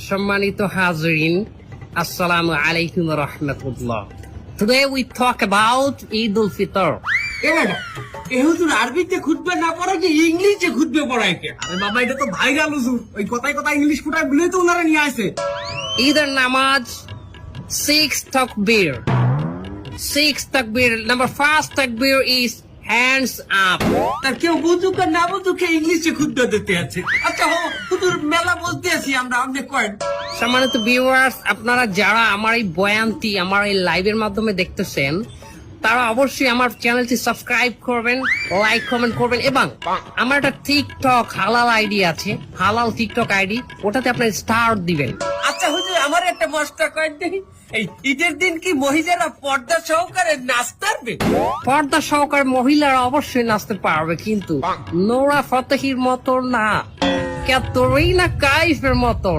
সম্মানিত হাজরিন, আসসালামু আলাইকুম রহমতুল্লাহ। Today we talk about Eid al-Fitr. হুজুর আরবিতে খুতবা না পড়া কি ইংলিশে খুতবা পড়ায় কে? আরে বাবা এটা তো ভাইরাল হুজুর, ওই কথায় কথায় ইংলিশ ফুটায় বলে তো ওনারা নিয়ে আসে। Either নামাজ 6 takbir. 6 takbir. Number 1 takbir is hands up. আর কেউ বুঝুক আর না বুঝুক ইংলিশে খুতবা দিতে আছে। আচ্ছা হুজুর মেলা বলতে আছি আমরা, আপনি কয়েন। সম্মানিত ভিউয়ার্স, আপনারা যারা আমার এই বয়ানটি আমার এই লাইভের মাধ্যমে দেখতেছেন, তারা অবশ্যই আমার চ্যানেলটি সাবস্ক্রাইব করবেন, লাইক কমেন্ট করবেন, এবং আমার একটা টিকটক হালাল আইডি আছে, হালাল টিকটক আইডি, ওটাতে আপনার স্টার দিবেন। আচ্ছা হুজুর আমার একটা মশলা কয়েন দেখি, এই ঈদের দিন কি মহিলারা পর্দা সহকারে নাচতে পারবে? পর্দা সহকারে মহিলারা অবশ্যই নাচতে পারবে, কিন্তু নোরা ফতেহির মতো না, ক্যাতরিনা কাইফের মতন।